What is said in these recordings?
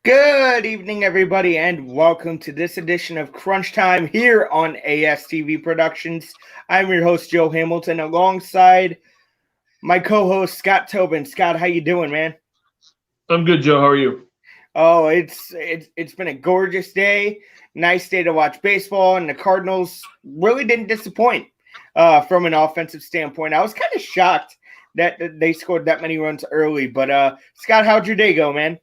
Good evening, everybody, and welcome to this edition of Crunch Time here on ASTV Productions. I'm your host, Joe Hamilton, alongside my co-host, Scott Tobin. Scott, how you doing, man? I'm good, Joe. How are you? Oh, it's been a gorgeous day. Nice day to watch baseball, and the Cardinals really didn't disappoint from an offensive standpoint. I was kind of shocked that they scored that many runs early, but Scott, how'd your day go, man?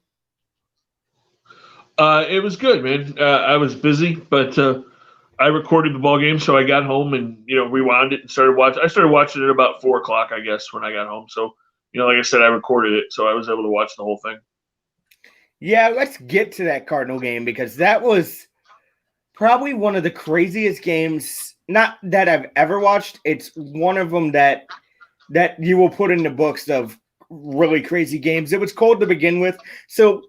It was good, man. I was busy, but I recorded the ball game, so I got home and rewound it and started watching. I started watching it about 4 o'clock, I guess, when I got home. So like I said, I recorded it, so I was able to watch the whole thing. Yeah, let's get to that Cardinal game because that was probably one of the craziest games, not that I've ever watched. It's one of them that you will put in the books of really crazy games. It was cold to begin with. So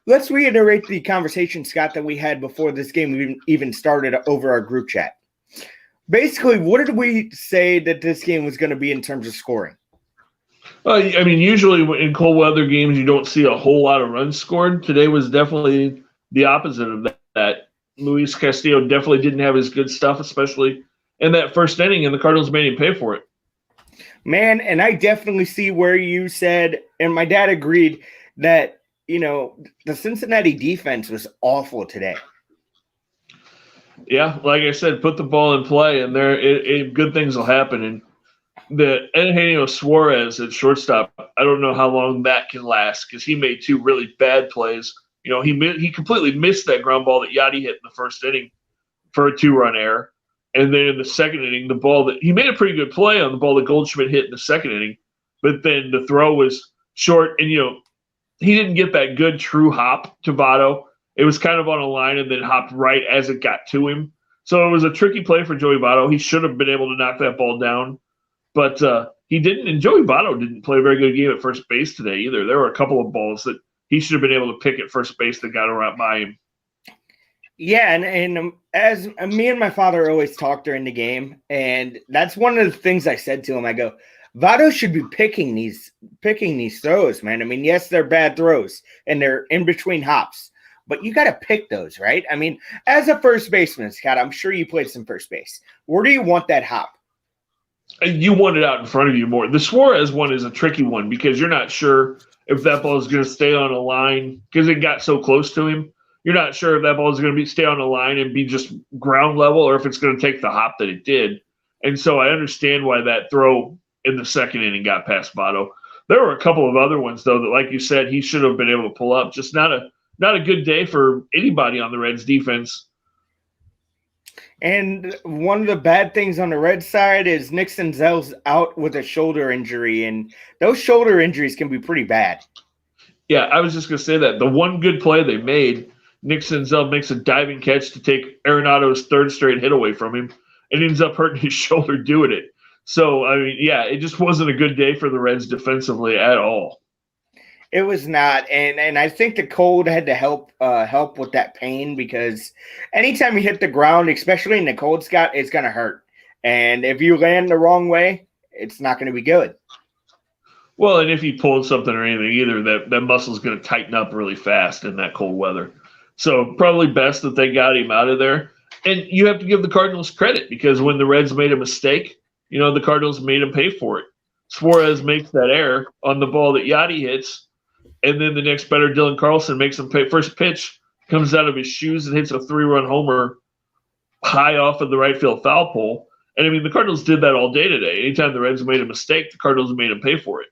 let's reiterate the conversation, Scott, that we had before this game even started over our group chat. Basically, what did we say that this game was going to be in terms of scoring? I mean, usually in cold weather games, you don't see a whole lot of runs scored. Today was definitely the opposite of that. Luis Castillo definitely didn't have his good stuff, especially in that first inning, and the Cardinals made him pay for it. Man, and I definitely see where you said, and my dad agreed, that the Cincinnati defense was awful today. Yeah, like I said, put the ball in play, and good things will happen. And the Eugenio Suarez at shortstop, I don't know how long that can last because he made two really bad plays. He completely missed that ground ball that Yachty hit in the first inning for a 2-run error. And then in the second inning, the ball that he made a pretty good play on the ball that Goldschmidt hit in the second inning, but then the throw was short, and he didn't get that good true hop to Votto. It was kind of on a line and then hopped right as it got to him. So it was a tricky play for Joey Votto. He should have been able to knock that ball down, but he didn't. And Joey Votto didn't play a very good game at first base today either. There were a couple of balls that he should have been able to pick at first base that got around by him. Yeah, and as me and my father always talk during the game, and that's one of the things I said to him. I go, Votto should be picking these throws, man. I mean, yes, they're bad throws and they're in between hops, but you got to pick those, right? I mean, as a first baseman, Scott, I'm sure you played some first base. Where do you want that hop? You want it out in front of you more. The Suarez one is a tricky one because you're not sure if that ball is going to stay on a line because it got so close to him. You're not sure if that ball is going to stay on a line and be just ground level or if it's going to take the hop that it did. And so I understand why that throw in the second inning got past Votto. There were a couple of other ones, though, that, like you said, he should have been able to pull up. Just not a good day for anybody on the Reds defense. And one of the bad things on the Red side is Nick Senzel's out with a shoulder injury, and those shoulder injuries can be pretty bad. Yeah, I was just going to say that. The one good play they made, Nick Senzel makes a diving catch to take Arenado's third straight hit away from him and ends up hurting his shoulder doing it. So, I mean, yeah, it just wasn't a good day for the Reds defensively at all. It was not, and I think the cold had to help with that pain because anytime you hit the ground, especially in the cold, Scott, it's going to hurt. And if you land the wrong way, it's not going to be good. Well, and if he pulled something or anything either, that muscle's going to tighten up really fast in that cold weather. So probably best that they got him out of there. And you have to give the Cardinals credit because when the Reds made a mistake, the Cardinals made him pay for it. Suarez makes that error on the ball that Yachty hits, and then the next batter, Dylan Carlson, makes him pay. First pitch comes out of his shoes and hits a 3-run homer high off of the right field foul pole. And, I mean, the Cardinals did that all day today. Anytime the Reds made a mistake, the Cardinals made him pay for it.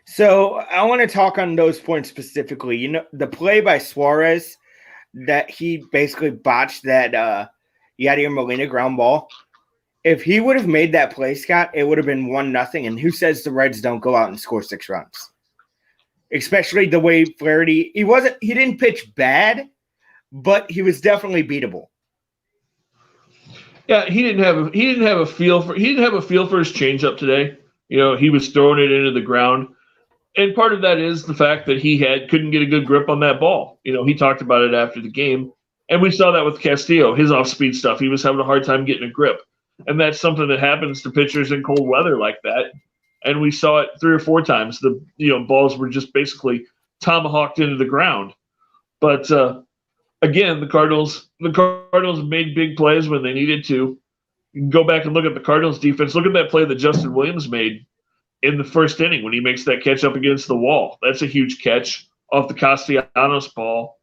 So I want to talk on those points specifically. The play by Suarez that he basically botched that Yadier Molina ground ball. If he would have made that play, Scott, it would have been 1-0. And who says the Reds don't go out and score 6 runs? Especially the way Flaherty, he didn't pitch bad, but he was definitely beatable. Yeah, he didn't have a feel for his changeup today. He was throwing it into the ground. And part of that is the fact that he couldn't get a good grip on that ball. He talked about it after the game. And we saw that with Castillo, his off-speed stuff. He was having a hard time getting a grip. And that's something that happens to pitchers in cold weather like that. And we saw it 3 or 4 times. The balls were just basically tomahawked into the ground. But again, the Cardinals made big plays when they needed to. You can go back and look at the Cardinals defense. Look at that play that Justin Williams made in the first inning when he makes that catch up against the wall. That's a huge catch off the Castellanos ball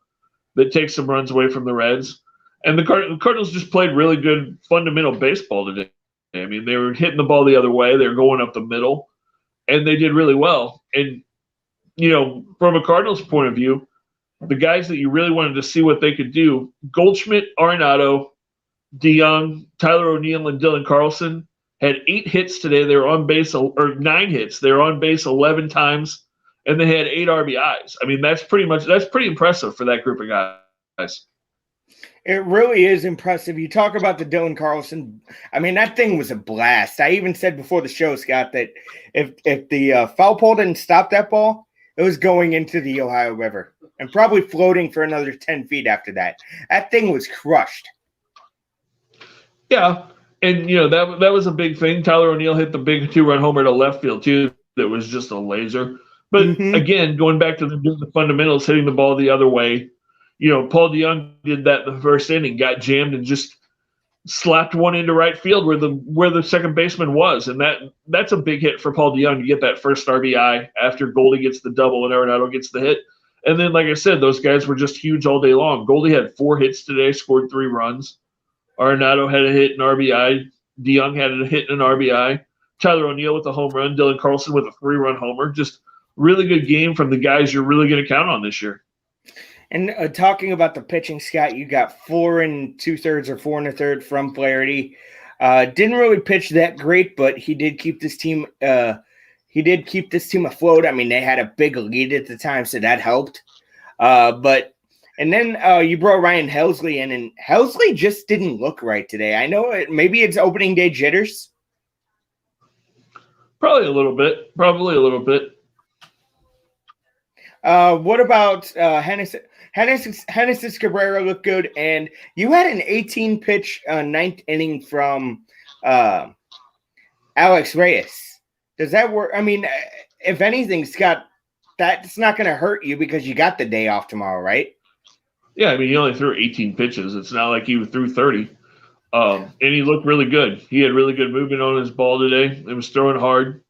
that takes some runs away from the Reds. And the Cardinals just played really good fundamental baseball today. I mean, they were hitting the ball the other way. They were going up the middle, and they did really well. And, from a Cardinals point of view, the guys that you really wanted to see what they could do, Goldschmidt, Arenado, DeYoung, Tyler O'Neill, and Dylan Carlson had 8 hits today. They were on base, or 9 hits. They were on base 11 times, and they had 8 RBIs. I mean, that's pretty impressive for that group of guys. It really is impressive. You talk about the Dylan Carlson. I mean, that thing was a blast. I even said before the show, Scott, that if the foul pole didn't stop that ball, it was going into the Ohio River and probably floating for another 10 feet after that. That thing was crushed. Yeah, and that was a big thing. Tyler O'Neill hit the big 2-run homer to left field too. That was just a laser. But again, going back to the fundamentals, hitting the ball the other way. Paul DeYoung did that in the first inning, got jammed and just slapped one into right field where the second baseman was, and that's a big hit for Paul DeYoung to get that first RBI after Goldie gets the double and Arenado gets the hit. And then, like I said, those guys were just huge all day long. Goldie had 4 hits today, scored 3 runs. Arenado had a hit and RBI. DeYoung had a hit and an RBI. Tyler O'Neill with a home run. Dylan Carlson with a 3-run homer. Just really good game from the guys you're really going to count on this year. And talking about the pitching, Scott, you got 4 2/3 or 4 1/3 from Flaherty. Didn't really pitch that great, but he did keep this team. Afloat. I mean, they had a big lead at the time, so that helped. And then you brought Ryan Helsley in, and Helsley just didn't look right today. I know maybe it's opening day jitters. Probably a little bit. What about Genesis Cabrera looked good, and you had an 18-pitch 9th inning from Alex Reyes. Does that work? I mean, if anything, Scott, that's not going to hurt you because you got the day off tomorrow, right? Yeah, I mean, he only threw 18 pitches. It's not like he threw 30. And he looked really good. He had really good movement on his ball today. He was throwing hard.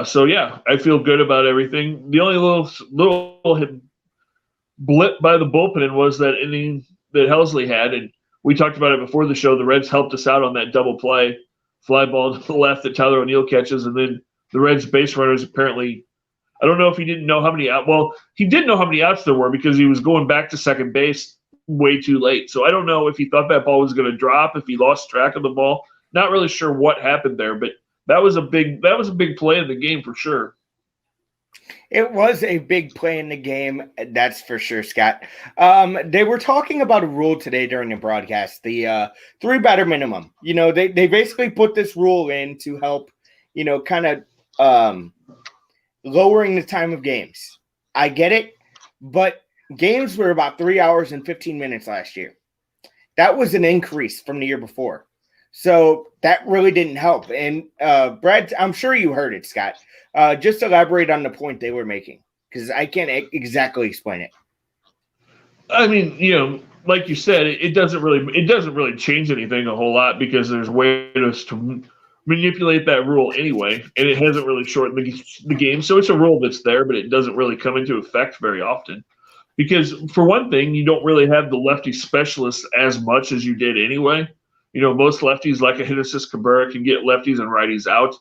So, yeah, I feel good about everything. The only little blip by the bullpen was that inning that Helsley had, and we talked about it before the show. The Reds helped us out on that double play, fly ball to the left that Tyler O'Neill catches, and then the Reds base runners apparently – I don't know if he didn't know how many out. Well, he did know how many outs there were because he was going back to second base way too late. So I don't know if he thought that ball was going to drop, if he lost track of the ball. Not really sure what happened there, but that was a big play in the game for sure. It was a big play in the game, that's for sure, Scott. They were talking about a rule today during the broadcast, the 3-batter minimum. They basically put this rule in to help, kind of lowering the time of games. I get it, but games were about 3 hours and 15 minutes last year. That was an increase from the year before. So that really didn't help. And Brad, I'm sure you heard it, Scott. Just elaborate on the point they were making, because I can't exactly explain it. I mean, like you said, it doesn't really change anything a whole lot because there's ways to manipulate that rule anyway, and it hasn't really shortened the game. So it's a rule that's there, but it doesn't really come into effect very often. Because for one thing, you don't really have the lefty specialists as much as you did anyway. Most lefties like a Genesis Cabrera can get lefties and righties out.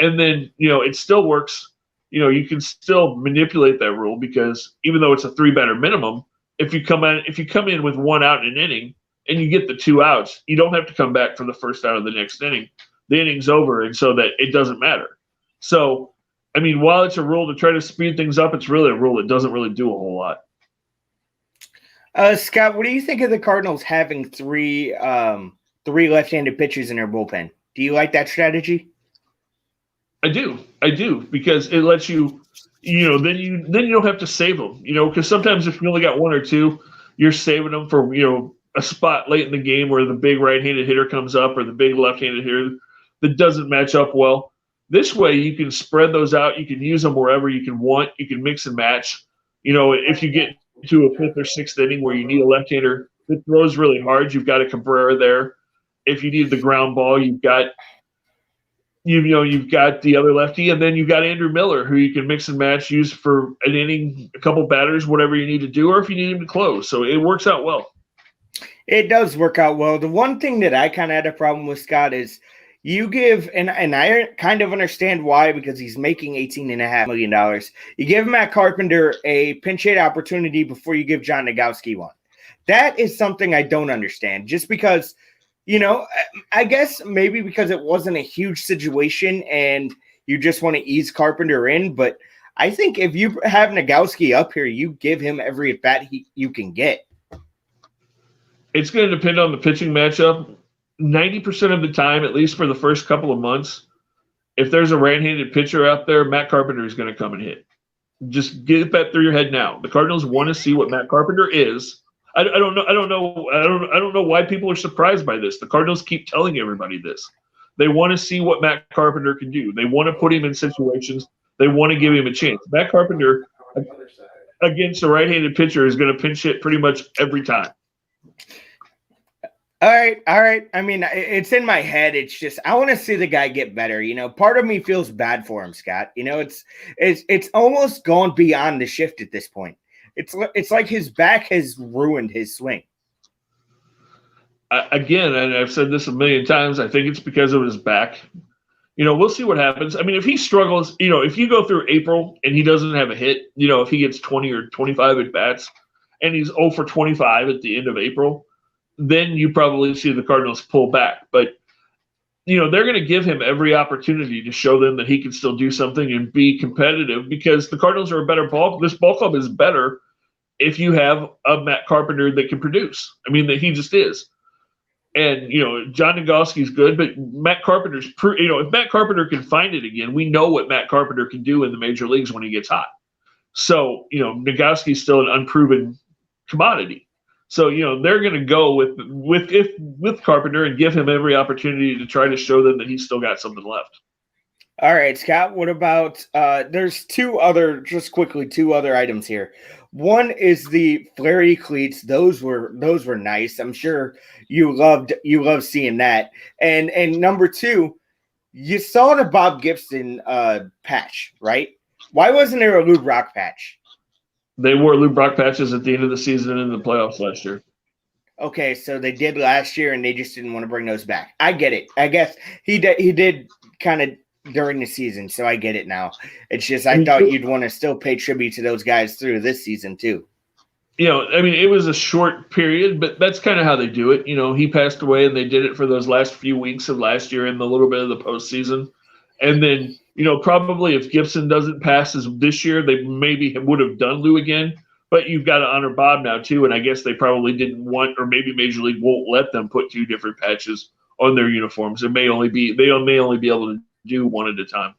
And then, it still works. You can still manipulate that rule because even though it's a 3-batter minimum, if you come in with 1 out in an inning and you get the 2 outs, you don't have to come back for the first out of the next inning. The inning's over, and so that it doesn't matter. So, I mean, while it's a rule to try to speed things up, it's really a rule that doesn't really do a whole lot. Scott, what do you think of the Cardinals having three left-handed pitchers in their bullpen? Do you like that strategy? I do, because it lets you, then you don't have to save them, because sometimes if you only got 1 or 2, you're saving them for, a spot late in the game where the big right-handed hitter comes up or the big left-handed hitter that doesn't match up well. This way you can spread those out. You can use them wherever you can want. You can mix and match. If you get to a fifth or sixth inning where you need a left-hander that throws really hard, you've got a Cabrera there. If you need the ground ball, you've got the other lefty, and then you've got Andrew Miller, who you can mix and match, use for an inning, a couple batters, whatever you need to do, or if you need him to close. So it works out well. It does work out well. The one thing that I kind of had a problem with, Scott, is you give, and I kind of understand why, because he's making $18.5 million. You give Matt Carpenter a pinch hit opportunity before you give John Nogowski one. That is something I don't understand, just because, I guess maybe because it wasn't a huge situation and you just want to ease Carpenter in. But I think if you have Nogowski up here, you give him every at bat you can get. It's going to depend on the pitching matchup. 90% of the time, at least for the first couple of months, if there's a right-handed pitcher out there, Matt Carpenter is going to come and hit. Just get that through your head now. The Cardinals want to see what Matt Carpenter is. I don't know why people are surprised by this. The Cardinals keep telling everybody this. They want to see what Matt Carpenter can do. They want to put him in situations. They want to give him a chance. Matt Carpenter against a right-handed pitcher is going to pinch hit pretty much every time. All right. I mean, it's in my head. It's just I want to see the guy get better. Part of me feels bad for him, Scott. It's almost gone beyond the shift at this point. It's like his back has ruined his swing. Again, and I've said this a million times, I think it's because of his back. We'll see what happens. I mean, if he struggles, if you go through April and he doesn't have a hit, if he gets 20 or 25 at bats and he's 0 for 25 at the end of April, then you probably see the Cardinals pull back. But, they're going to give him every opportunity to show them that he can still do something and be competitive, because the Cardinals are a better ball. This ball club is better if you have a Matt Carpenter that can produce. I mean, that he just is. And, John Nogowski's good, but Matt Carpenter's, if Matt Carpenter can find it again, we know what Matt Carpenter can do in the major leagues when he gets hot. So, Nogowski's still an unproven commodity. So, they're going to go with Carpenter and give him every opportunity to try to show them that he's still got something left. All right, Scott, what about there's two other items here. One is the Flaherty cleats. Those were nice. I'm sure you loved seeing that. And number two, you saw the Bob Gibson patch, right? Why wasn't there a Lou Brock patch? They wore Lou Brock patches at the end of the season and in the playoffs last year. Okay, so they did last year, and they just didn't want to bring those back. I get it. I guess he did kind of during the season, so I get it now. It's just I thought you'd want to still pay tribute to those guys through this season too. It was a short period, but that's kind of how they do it. He passed away, and they did it for those last few weeks of last year and a little bit of the postseason. And then, probably if Gibson doesn't pass this year, they maybe would have done Lou again. But you've got to honor Bob now, too. And I guess they probably didn't want, or maybe Major League won't let them put two different patches on their uniforms. They may only be able to do one at a time.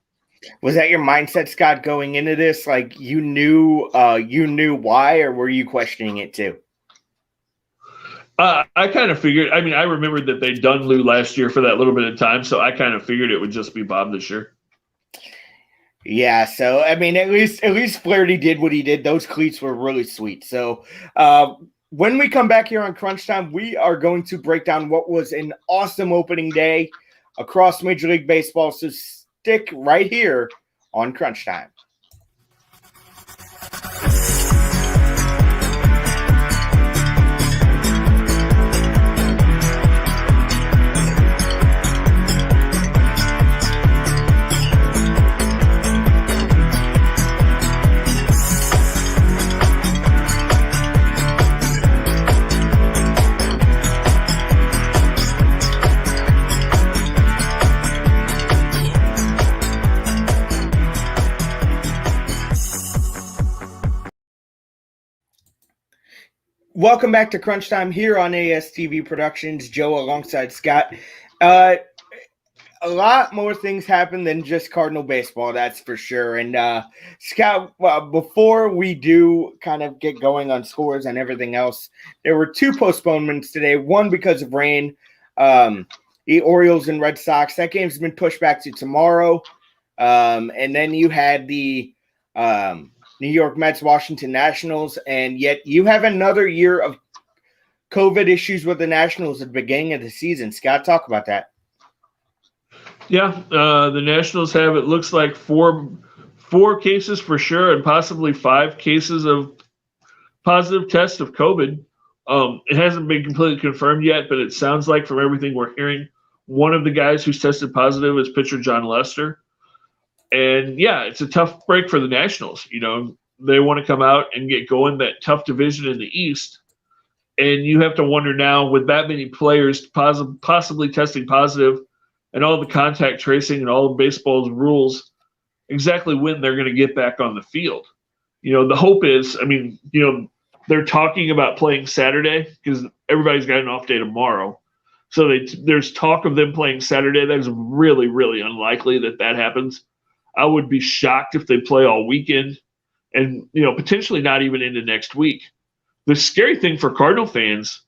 Was that your mindset, Scott, going into this? Like you knew why, or were you questioning it too? I kind of figured. I mean, I remembered that they'd done Lou last year for that little bit of time, so I kind of figured it would just be Bob this year. Yeah, so I mean, at least Flaherty did what he did. Those cleats were really sweet. So when we come back here on Crunch Time, we are going to break down what was an awesome opening day across Major League Baseball. So stick right here on Crunch Time. Welcome back to Crunch Time here on ASTV Productions. Joe alongside Scott. A lot more things happen than just Cardinal baseball, that's for sure. And Scott, before we do kind of get going on scores and everything else, there were two postponements today. One because of rain. The Orioles and Red Sox, that game's been pushed back to tomorrow. And then you had the New York Mets, Washington Nationals, and yet you have another year of COVID issues with the Nationals at the beginning of the season. Scott, talk about that. Yeah, the Nationals have, it looks like, four cases for sure and possibly 5 cases of positive tests of COVID. It hasn't been completely confirmed yet, but it sounds like from everything we're hearing, one of the guys who's tested positive is pitcher John Lester. And yeah, it's a tough break for the Nationals. You know, they want to come out and get going, that tough division in the East. And you have to wonder now, with that many players possibly testing positive and all the contact tracing and all of baseball's rules, exactly when they're going to get back on the field. You know, the hope is, I mean, you know, they're talking about playing Saturday because everybody's got an off day tomorrow. So there's talk of them playing Saturday. That's really, really unlikely that happens. I would be shocked if they play all weekend and, you know, potentially not even into next week. The scary thing for Cardinal fans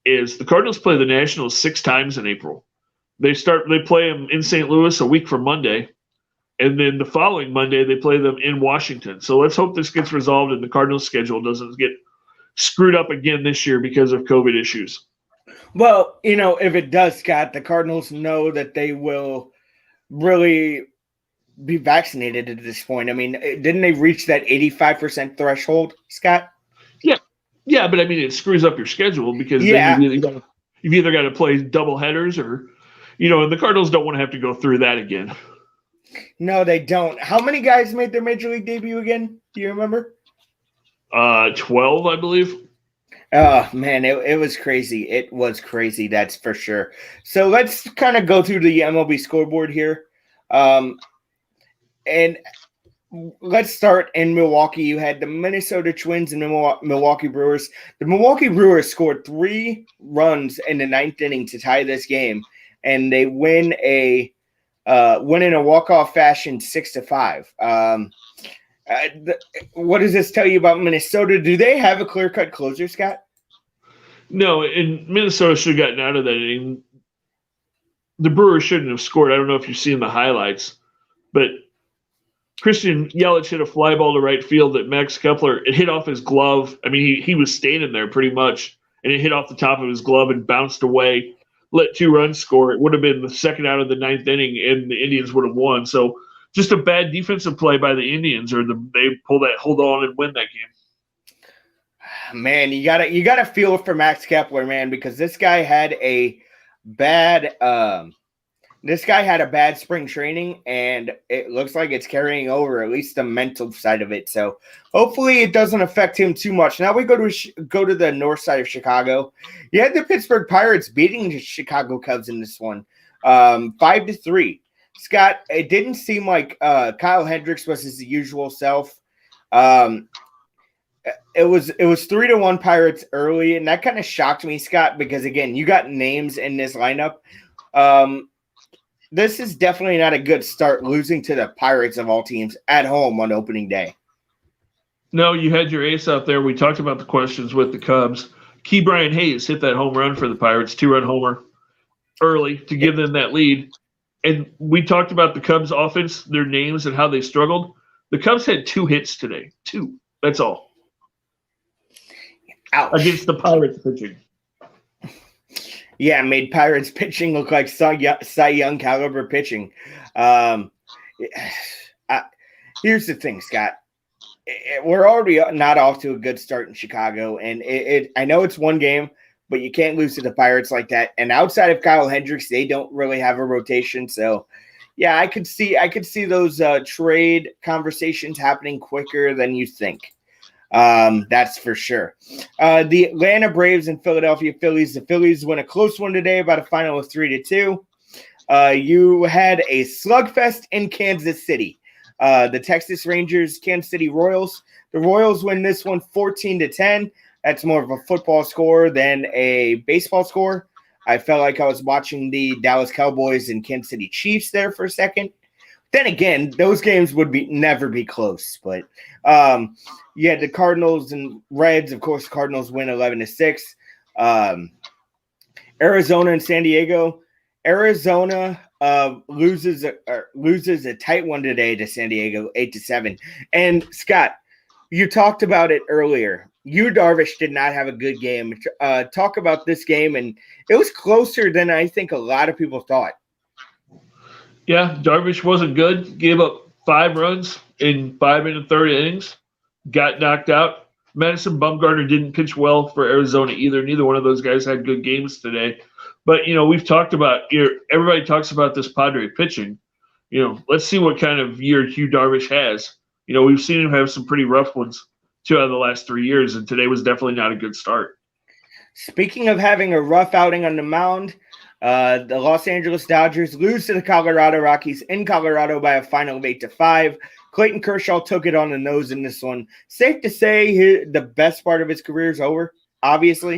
is the Cardinals play the Nationals 6 times in April. They play them in St. Louis a week from Monday, and then the following Monday they play them in Washington. So let's hope this gets resolved and the Cardinals schedule doesn't get screwed up again this year because of COVID issues. Well, you know, if it does, Scott, the Cardinals know that they will really be vaccinated at this point. I mean, didn't they reach that 85% threshold, Scott? Yeah, but I mean, it screws up your schedule because then you've either got to play double headers or, you know, and the Cardinals don't want to have to go through that again. No, they don't. How many guys made their major league debut again? Do you remember? 12, I believe. Oh, man, it was crazy. It was crazy, that's for sure. So let's kind of go through the MLB scoreboard here. And let's start in Milwaukee. You had the Minnesota Twins and the Milwaukee Brewers. The Milwaukee Brewers scored 3 runs in the 9th inning to tie this game, and they win in a walk-off fashion 6-5. What does this tell you about Minnesota? Do they have a clear-cut closer, Scott? No, and Minnesota should have gotten out of that inning. The Brewers shouldn't have scored. I don't know if you've seen the highlights, but Christian Yelich hit a fly ball to right field that Max Kepler, it hit off his glove. I mean, he was standing there pretty much, and it hit off the top of his glove and bounced away, let 2 runs score. It would have been the second out of the 9th inning, and the Indians would have won. So just a bad defensive play by the Indians, or they pull that hold on and win that game. Man, you gotta feel for Max Kepler, man, because this guy had a bad spring training, and it looks like it's carrying over, at least the mental side of it. So hopefully it doesn't affect him too much. Now we go to the north side of Chicago. You had the Pittsburgh Pirates beating the Chicago Cubs in this one, 5-3. Scott, it didn't seem like Kyle Hendricks was his usual self. It was 3-1 Pirates early, and that kind of shocked me, Scott, because again, you got names in this lineup. This is definitely not a good start, losing to the Pirates of all teams at home on opening day. No, you had your ace out there. We talked about the questions with the Cubs. Key Brian Hayes hit that home run for the Pirates, 2-run homer early to give them that lead. And we talked about the Cubs offense, their names and how they struggled. The Cubs had 2 hits today. 2. That's all. Ouch. Against the Pirates pitching. Yeah, made Pirates pitching look like Cy Young caliber pitching. Here's the thing, Scott. We're already not off to a good start in Chicago, and I know it's one game, but you can't lose to the Pirates like that. And outside of Kyle Hendricks, they don't really have a rotation. So, yeah, I could see those trade conversations happening quicker than you think. That's for sure. The Atlanta Braves and Philadelphia Phillies. The Phillies win a close one today, about a final of 3-2. You had a slugfest in Kansas City. The Texas Rangers, Kansas City Royals. The Royals win this one 14-10. That's more of a football score than a baseball score. I felt like I was watching the Dallas Cowboys and Kansas City Chiefs there for a second. Then again, those games would never be close. But you had the Cardinals and Reds. Of course, Cardinals win 11-6. Arizona and San Diego. Arizona loses a tight one today to San Diego, 8-7. And Scott, You talked about it earlier. Darvish did not have a good game. Talk about this game, and it was closer than I think a lot of people thought. Yeah, Darvish wasn't good. Gave up 5 runs in 5 and a third innings. Got knocked out. Madison Bumgarner didn't pitch well for Arizona either. Neither one of those guys had good games today. But, we've talked about everybody talks about this Padre pitching. Let's see what kind of year Hugh Darvish has. We've seen him have some pretty rough ones 2 out of the last 3 years, and today was definitely not a good start. Speaking of having a rough outing on the mound, the Los Angeles Dodgers lose to the Colorado Rockies in Colorado by a final of 8-5. Clayton Kershaw took it on the nose in this one. Safe to say the best part of his career is over, obviously.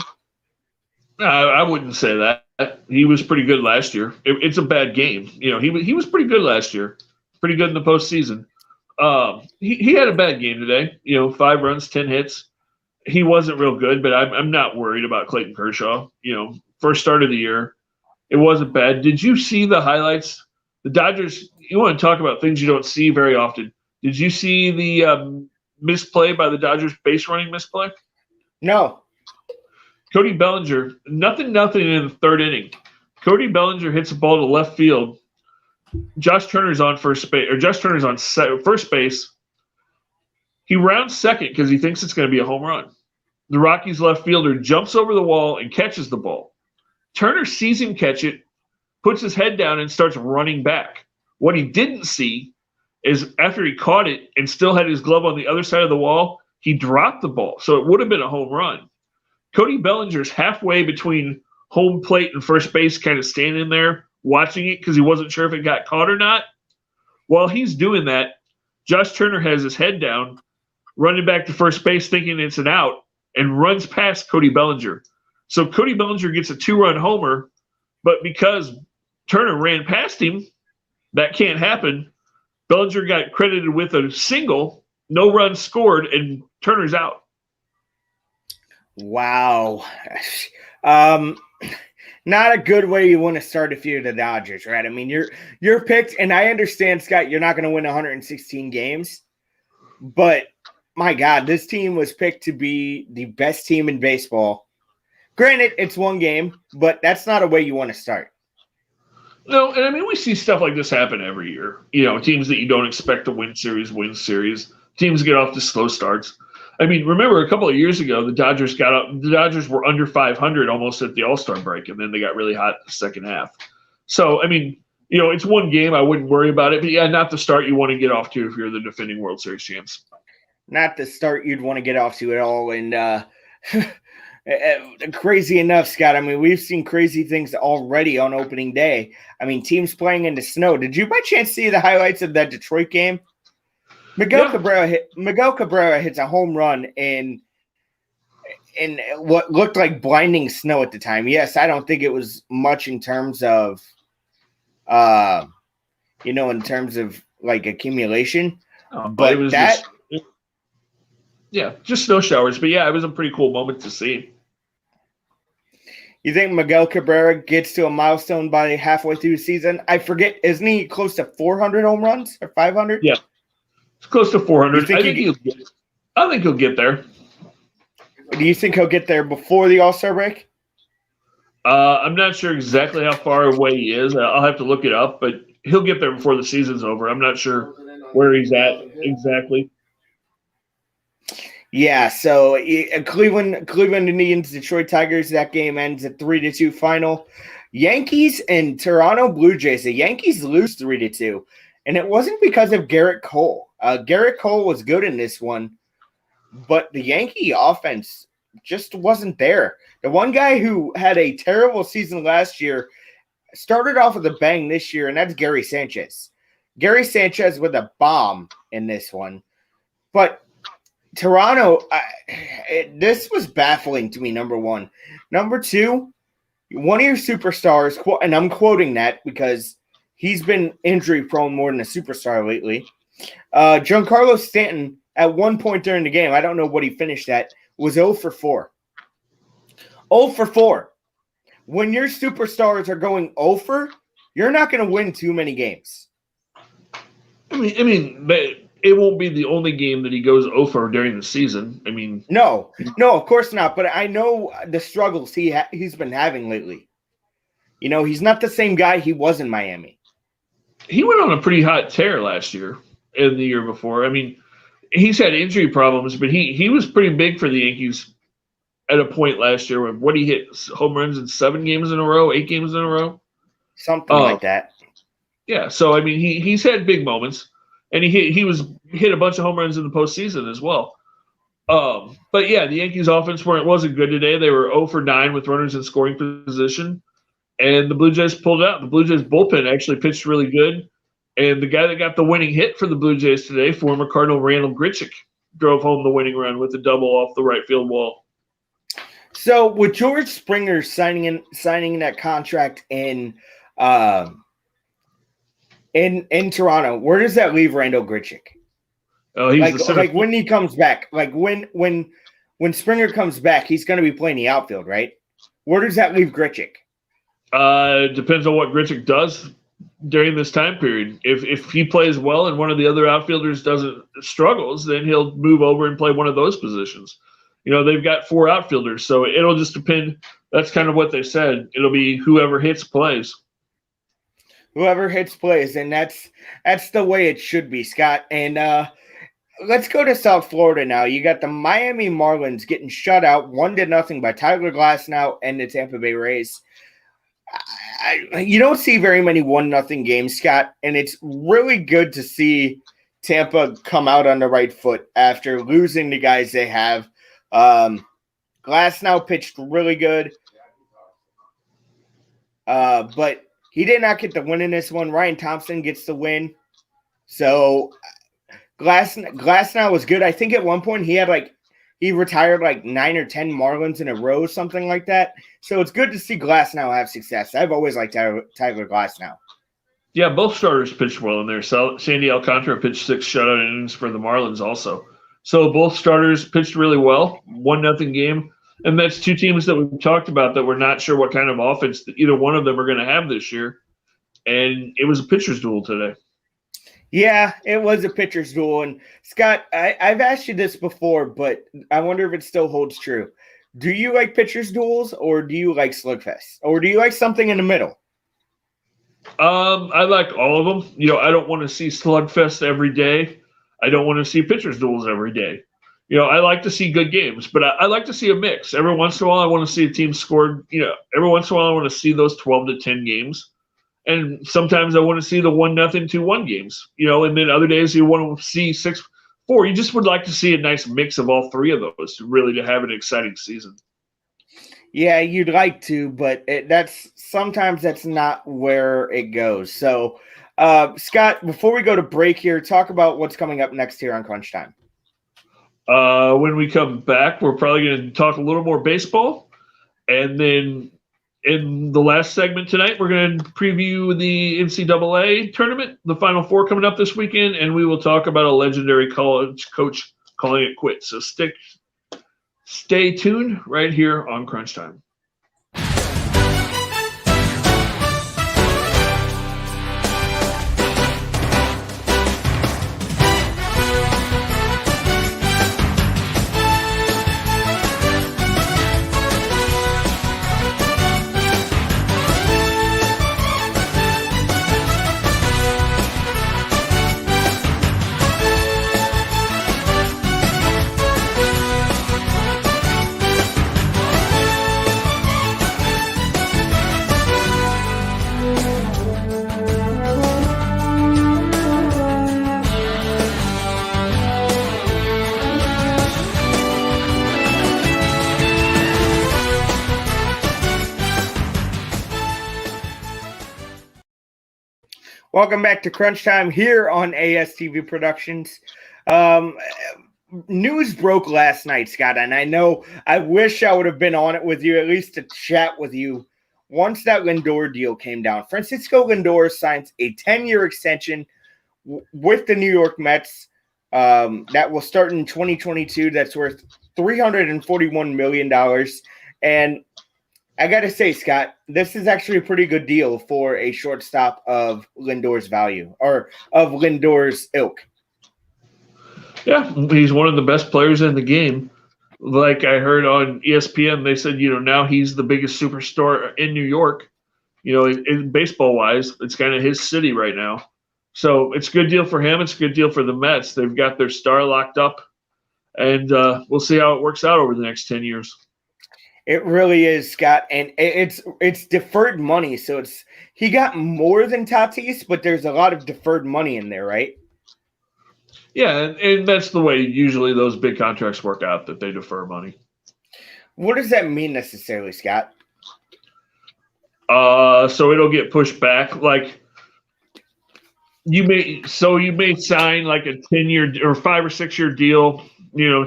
I wouldn't say that. He was pretty good last year. It's a bad game. He was pretty good last year. Pretty good in the postseason. He had a bad game today. 5 runs, 10 hits. He wasn't real good, but I'm not worried about Clayton Kershaw. First start of the year, it wasn't bad. Did you see the highlights? The Dodgers. You want to talk about things you don't see very often. Did you see the misplay by the Dodgers, base running misplay? No. Cody Bellinger, nothing in the third inning. Cody Bellinger hits a ball to left field. Josh Turner's on first base. He rounds second because he thinks it's going to be a home run. The Rockies left fielder jumps over the wall and catches the ball. Turner sees him catch it, puts his head down, and starts running back. What he didn't see is after he caught it and still had his glove on the other side of the wall, he dropped the ball. So it would have been a home run. Cody Bellinger's halfway between home plate and first base, kind of standing there watching it because he wasn't sure if it got caught or not. While he's doing that, Josh Turner has his head down, running back to first base thinking it's an out, and runs past Cody Bellinger. So Cody Bellinger gets a 2-run homer, but because Turner ran past him, that can't happen. Bellinger got credited with a single, no runs scored, and Turner's out. Wow. Not a good way you want to start if you're the Dodgers, right? I mean, you're picked, and I understand, Scott, you're not going to win 116 games, but my God, this team was picked to be the best team in baseball. Granted, it's one game, but that's not a way you want to start. No, and I mean, we see stuff like this happen every year. Teams that you don't expect to win series. Teams get off to slow starts. I mean, remember a couple of years ago, the Dodgers were under 500 almost at the All-Star break, and then they got really hot in the second half. So, I mean, it's one game. I wouldn't worry about it. But, yeah, not the start you want to get off to if you're the defending World Series champs. Not the start you'd want to get off to at all. And crazy enough, Scott, I mean, we've seen crazy things already on opening day. I mean, teams playing in the snow. Did you by chance see the highlights of that Detroit game? Miguel Cabrera hits a home run in what looked like blinding snow at the time. Yes, I don't think it was much in terms of, in terms of like accumulation. But it was just snow showers. But yeah, it was a pretty cool moment to see. You think Miguel Cabrera gets to a milestone by halfway through the season? I forget, isn't he close to 400 home runs or 500? Yeah. It's close to 400. I think he'll get there. Do you think he'll get there before the All-Star break? I'm not sure exactly how far away he is. I'll have to look it up, but he'll get there before the season's over. I'm not sure where he's at exactly. Yeah, so Cleveland Indians, Detroit Tigers, that game ends at 3-2 final. Yankees and Toronto Blue Jays. The Yankees lose 3-2, and it wasn't because of Garrett Cole. Garrett Cole was good in this one, but the Yankee offense just wasn't there. The one guy who had a terrible season last year started off with a bang this year, and that's Gary Sanchez. Gary Sanchez with a bomb in this one. But Toronto, this was baffling to me, number one. Number two, one of your superstars, and I'm quoting that because he's been injury-prone more than a superstar lately. Giancarlo Stanton, at one point during the game, I don't know what he finished at, was 0 for 4. 0 for 4. When your superstars are going 0 for, you're not going to win too many games. I mean, it won't be the only game that he goes 0 for during the season. I mean, No, of course not. But I know the struggles he's been having lately. He's not the same guy he was in Miami. he went on a pretty hot tear last year and the year before. I mean, he's had injury problems, but he was pretty big for the Yankees at a point last year when he hit home runs in 7 games in a row, 8 games in a row. Something like that. Yeah, so I mean he's had big moments, and he hit a bunch of home runs in the postseason as well. But yeah, the Yankees offense wasn't good today. They were 0 for 9 with runners in scoring position, and the Blue Jays pulled out. The Blue Jays bullpen actually pitched really good, and the guy that got the winning hit for the Blue Jays today, former Cardinal Randall Grichuk, drove home the winning run with a double off the right field wall. So with George Springer signing that contract in Toronto, where does that leave Randall Grichuk? Oh, he's the center. Like when he comes back, like when Springer comes back, he's going to be playing the outfield, right? Where does that leave Grichuk? Depends on what Grichuk does during this time period. If he plays well and one of the other outfielders struggles, then he'll move over and play one of those positions. They've got 4 outfielders, so it'll just depend. That's kind of what they said. It'll be whoever hits plays. Whoever hits plays, and that's the way it should be, Scott. And let's go to South Florida now. You got the Miami Marlins getting shut out 1-0 by Tyler Glasnow and the Tampa Bay Rays. You don't see very many 1-0 games, Scott, and it's really good to see Tampa come out on the right foot after losing the guys they have. Glasnow pitched really good, but he did not get the win in this one. Ryan Thompson gets the win. So Glasnow was good. I think at one point he retired like 9 or 10 Marlins in a row, something like that. So it's good to see Glasnow have success. I've always liked Tyler Glasnow. Yeah, both starters pitched well in there. Sandy Alcantara pitched 6 shutout innings for the Marlins also. So both starters pitched really well. 1-0 game. And that's 2 teams that we've talked about that we're not sure what kind of offense that either one of them are going to have this year. And it was a pitcher's duel today. Yeah, it was a pitcher's duel. And Scott, I've asked you this before, but I wonder if it still holds true. Do you like pitcher's duels, or do you like slugfest, or do you like something in the middle? I like all of them. I don't want to see slugfest every day. I don't want to see pitcher's duels every day. I like to see good games, but I like to see a mix. Every once in a while, I want to see a team scored. Every once in a while, I want to see those 12-10 games. And sometimes I want to see the 1-0, 2-1 games, and then other days you want to see 6-4. You just would like to see a nice mix of all 3 of those to have an exciting season. Yeah, you'd like to, but sometimes that's not where it goes. So, Scott, before we go to break here, talk about what's coming up next here on Crunch Time. When we come back, we're probably going to talk a little more baseball, and then in the last segment tonight, we're going to preview the NCAA tournament, the Final Four coming up this weekend, and we will talk about a legendary college coach calling it quits. So stay tuned right here on Crunch Time. Welcome back to Crunch Time here on ASTV Productions. News broke last night, Scott, and I wish I would have been on it with you, at least to chat with you once that Lindor deal came down. Francisco Lindor signs a 10-year extension with the New York Mets that will start in 2022. That's worth $341 million. And I got to say, Scott, this is actually a pretty good deal for a shortstop of Lindor's value, or of Lindor's ilk. Yeah, he's one of the best players in the game. Like I heard on ESPN, they said, now he's the biggest superstar in New York. Baseball wise, it's kind of his city right now. So it's a good deal for him. It's a good deal for the Mets. They've got their star locked up, and we'll see how it works out over the next 10 years. It really is, Scott, and it's deferred money. So he got more than Tatis, but there's a lot of deferred money in there, right? Yeah, and that's the way usually those big contracts work out, that they defer money. What does that mean necessarily, Scott? So it'll get pushed back. Like you may sign like a 10-year or 5 or 6 year deal.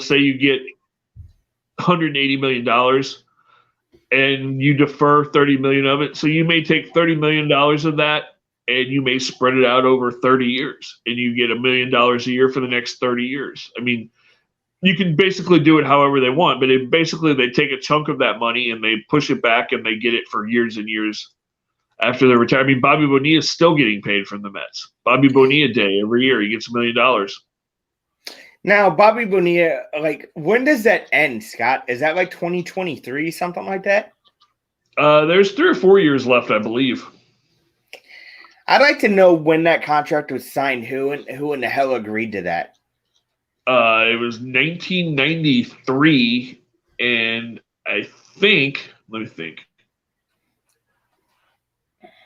Say you get $180 million, and you defer 30 million of it. So you may take $30 million of that, and you may spread it out over 30 years, and you get $1 million a year for the next 30 years. I mean, you can basically do it however they want, but they take a chunk of that money and they push it back, and they get it for years and years after they're retired. I mean, Bobby Bonilla is still getting paid from the Mets. Bobby Bonilla Day every year, he gets $1 million. Now, Bobby Bonilla, like, when does that end, Scott? Is that like 2023, something like that? There's 3 or 4 years left, I believe. I'd like to know when that contract was signed. Who in the hell agreed to that? It was 1993, and let me think.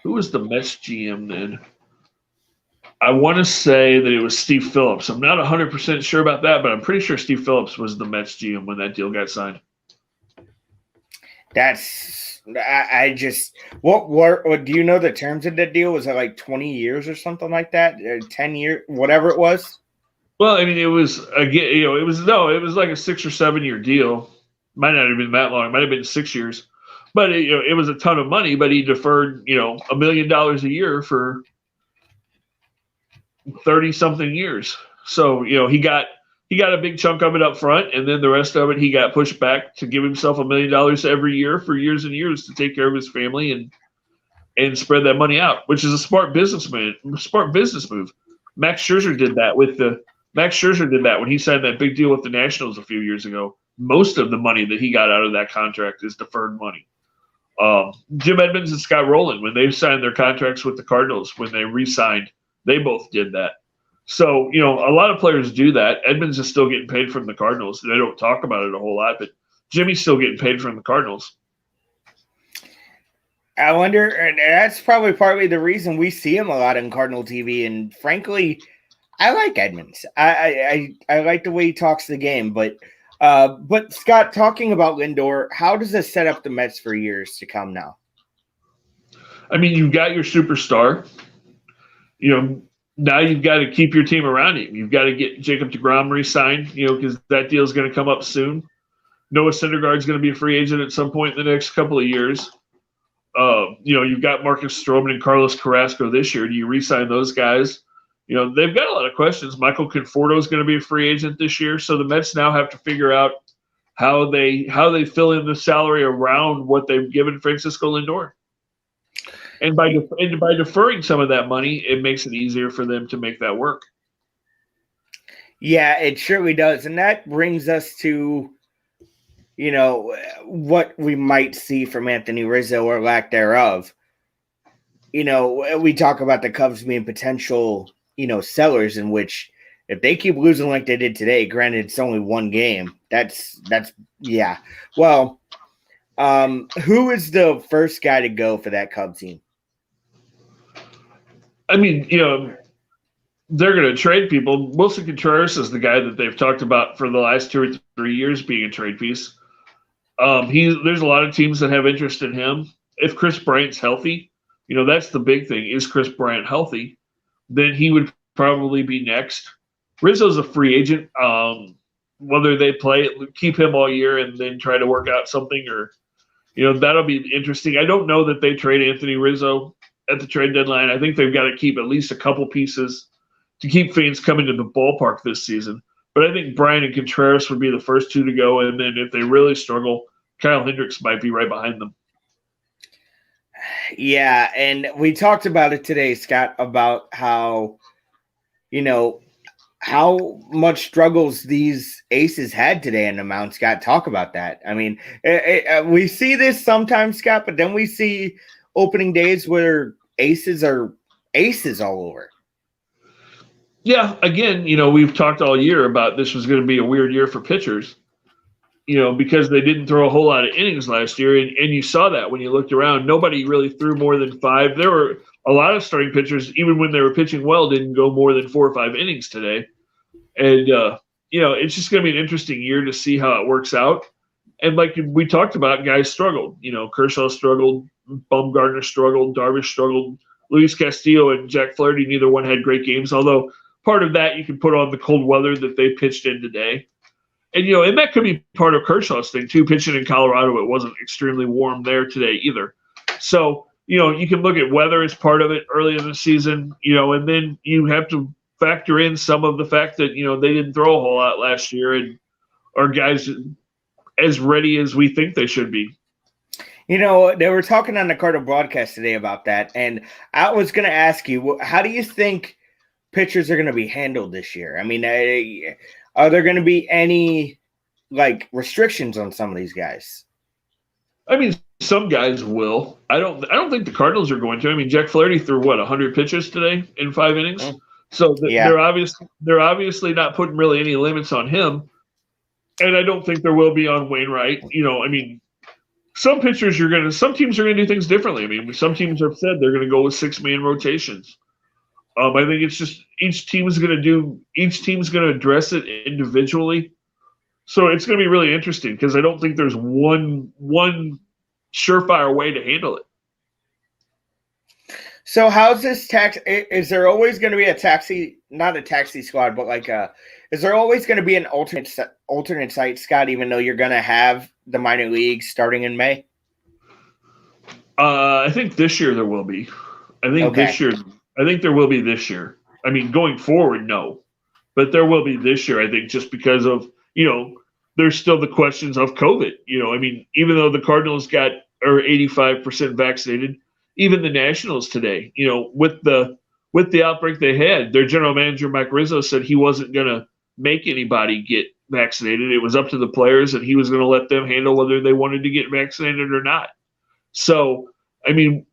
Who was the Mets GM then? I want to say that it was Steve Phillips. I'm not 100% sure about that, but I'm pretty sure Steve Phillips was the Mets GM when that deal got signed. I just what do you know the terms of that deal? Was it like 20 years or something like that? 10 years, whatever it was? Well, I mean, it was it was like a 6 or 7 year deal. Might not have been that long. It might have been 6 years, but it was a ton of money. But he deferred $1 million a year for 30 something years. So he got a big chunk of it up front, and then the rest of it he got pushed back to give himself $1 million every year for years and years to take care of his family and spread that money out, which is a smart business move. Max Scherzer did that when he signed that big deal with the Nationals a few years ago. Most of the money that he got out of that contract is deferred money. Jim Edmonds and Scott Rowland, when they signed their contracts with the Cardinals, when they re-signed, they both did that. So, a lot of players do that. Edmonds is still getting paid from the Cardinals. They don't talk about it a whole lot, but Jimmy's still getting paid from the Cardinals. I wonder, and that's probably partly the reason we see him a lot on Cardinal TV. And frankly, I like Edmonds. I like the way he talks the game. But Scott, talking about Lindor, how does this set up the Mets for years to come now? I mean, you've got your superstar. Now you've got to keep your team around him. You've got to get Jacob deGrom re-signed, because that deal is going to come up soon. Noah Syndergaard's going to be a free agent at some point in the next couple of years. You've got Marcus Stroman and Carlos Carrasco this year. Do you re-sign those guys? They've got a lot of questions. Michael Conforto is going to be a free agent this year, so the Mets now have to figure out how they fill in the salary around what they've given Francisco Lindor. And by deferring some of that money, it makes it easier for them to make that work. Yeah, it surely does. And that brings us to, what we might see from Anthony Rizzo or lack thereof. We talk about the Cubs being potential, sellers, in which if they keep losing like they did today, granted it's only one game, that's yeah. Well, who is the first guy to go for that Cubs team? I mean, they're going to trade people. Wilson Contreras is the guy that they've talked about for the last 2 or 3 years being a trade piece. There's a lot of teams that have interest in him. If Chris Bryant's healthy, that's the big thing. Is Chris Bryant healthy? Then he would probably be next. Rizzo's a free agent. Whether they keep him all year and then try to work out something, or that'll be interesting. I don't know that they trade Anthony Rizzo at the trade deadline. I think they've got to keep at least a couple pieces to keep fans coming to the ballpark this season. But I think Bryant and Contreras would be the first two to go, and then if they really struggle, Kyle Hendricks might be right behind them. Yeah, and we talked about it today, Scott, about how, how much struggles these aces had today in the mound. Scott, talk about that. I mean, we see this sometimes, Scott, but then we see opening days where aces are aces all over. Yeah, again, we've talked all year about this was going to be a weird year for pitchers, because they didn't throw a whole lot of innings last year. And you saw that when you looked around. Nobody really threw more than 5. There were a lot of starting pitchers, even when they were pitching well, didn't go more than 4 or 5 innings today. And, it's just going to be an interesting year to see how it works out. And like we talked about, guys struggled. Kershaw struggled, Bumgarner struggled, Darvish struggled, Luis Castillo and Jack Flaherty, neither one had great games, although part of that you can put on the cold weather that they pitched in today. And, and that could be part of Kershaw's thing, too. Pitching in Colorado, it wasn't extremely warm there today either. So, you can look at weather as part of it early in the season, and then you have to factor in some of the fact that, they didn't throw a whole lot last year and are guys as ready as we think they should be. They were talking on the Cardinal broadcast today about that, and I was going to ask you, how do you think pitchers are going to be handled this year? I mean, are there going to be any restrictions on some of these guys? I mean, some guys will. I don't think the Cardinals are going to. I mean, Jack Flaherty threw 100 pitches today in 5 innings. Oh. So they're obviously not putting really any limits on him. And I don't think there will be on Wainwright. I mean, some pitchers some teams are gonna do things differently. I mean, some teams have said they're gonna go with 6-man rotations. I think it's just each team's gonna address it individually. So it's gonna be really interesting because I don't think there's one surefire way to handle it. So how's this tax? Is there always going to be a taxi, not a taxi squad, but is there always going to be an alternate site, Scott, even though you're going to have the minor leagues starting in May? I think this year there will be. I think there will be this year. I mean, going forward, no. But there will be this year, I think, just because of, there's still the questions of COVID. I mean, even though the Cardinals are 85% vaccinated, even the Nationals today, with the outbreak they had, their general manager, Mike Rizzo, said he wasn't going to make anybody get vaccinated. It was up to the players, and he was going to let them handle whether they wanted to get vaccinated or not. So, I mean,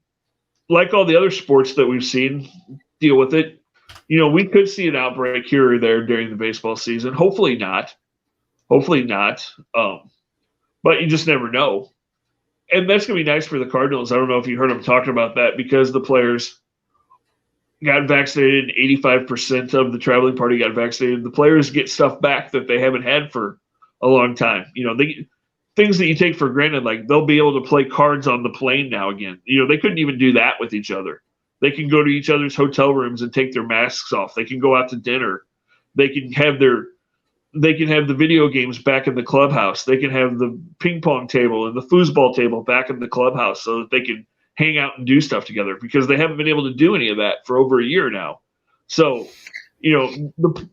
like all the other sports that we've seen deal with it, we could see an outbreak here or there during the baseball season. Hopefully not. But you just never know. And that's going to be nice for the Cardinals. I don't know if you heard them talking about that because the players got vaccinated and 85% of the traveling party got vaccinated. The players get stuff back that they haven't had for a long time. Things that you take for granted, like they'll be able to play cards on the plane now again. They couldn't even do that with each other. They can go to each other's hotel rooms and take their masks off. They can go out to dinner. They can have the video games back in the clubhouse. They can have the ping pong table and the foosball table back in the clubhouse so that they can hang out and do stuff together because they haven't been able to do any of that for over a year now. So, the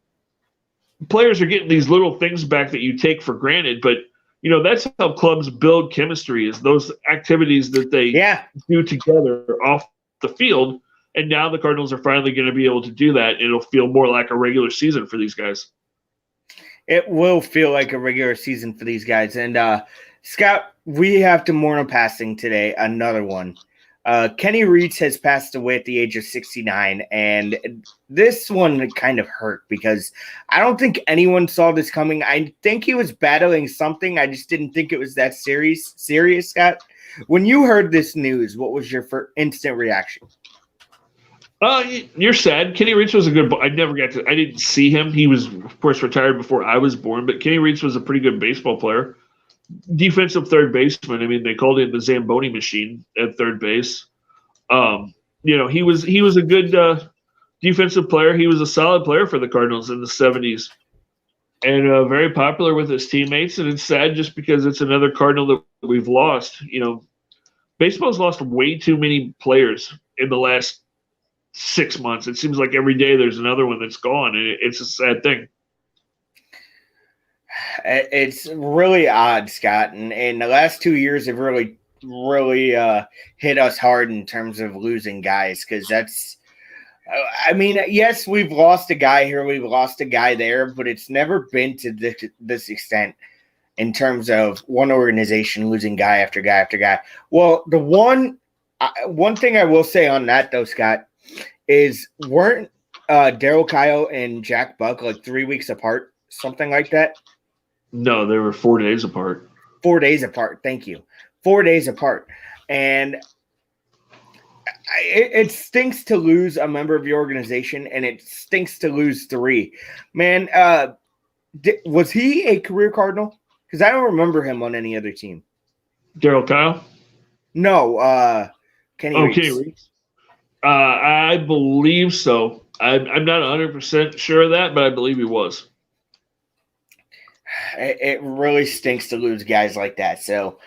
players are getting these little things back that you take for granted, but that's how clubs build chemistry, is those activities that they do together off the field. And now the Cardinals are finally going to be able to do that. It'll feel more like a regular season for these guys. It will feel like a regular season for these guys. And Scott, we have to mourn a passing today, another one. Kenny Reitz has passed away at the age of 69, and this one kind of hurt because I don't think anyone saw this coming. I think he was battling something. I just didn't think it was that serious, Scott. When you heard this news, what was your instant reaction? You're sad. Kenny Reitz was a good. I didn't see him. He was, of course, retired before I was born. But Kenny Reitz was a pretty good baseball player, defensive third baseman. I mean, they called him the Zamboni machine at third base. He was a good defensive player. He was a solid player for the Cardinals in the 70s, and very popular with his teammates. And it's sad just because it's another Cardinal that we've lost. Baseball's lost way too many players in the last 6 months. It seems like every day there's another one that's gone, and it's a sad thing. It's really odd, Scott, and the last 2 years have really hit us hard in terms of losing guys, because I mean, yes, we've lost a guy here, we've lost a guy there, but it's never been to this extent in terms of one organization losing guy after guy after guy. Well, the one thing I will say on that, though, Scott, is weren't Daryl Kyle and Jack Buck like 3 weeks apart, something like that? No, they were 4 days apart. 4 days apart. Thank you. 4 days apart. And it stinks to lose a member of your organization, and it stinks to lose three. Man, was he a career Cardinal? Because I don't remember him on any other team. Daryl Kyle? No, Kenny Reeves. Kenny Reeves. I believe so. I'm not 100% sure of that, but I believe he was. It really stinks to lose guys like that. So,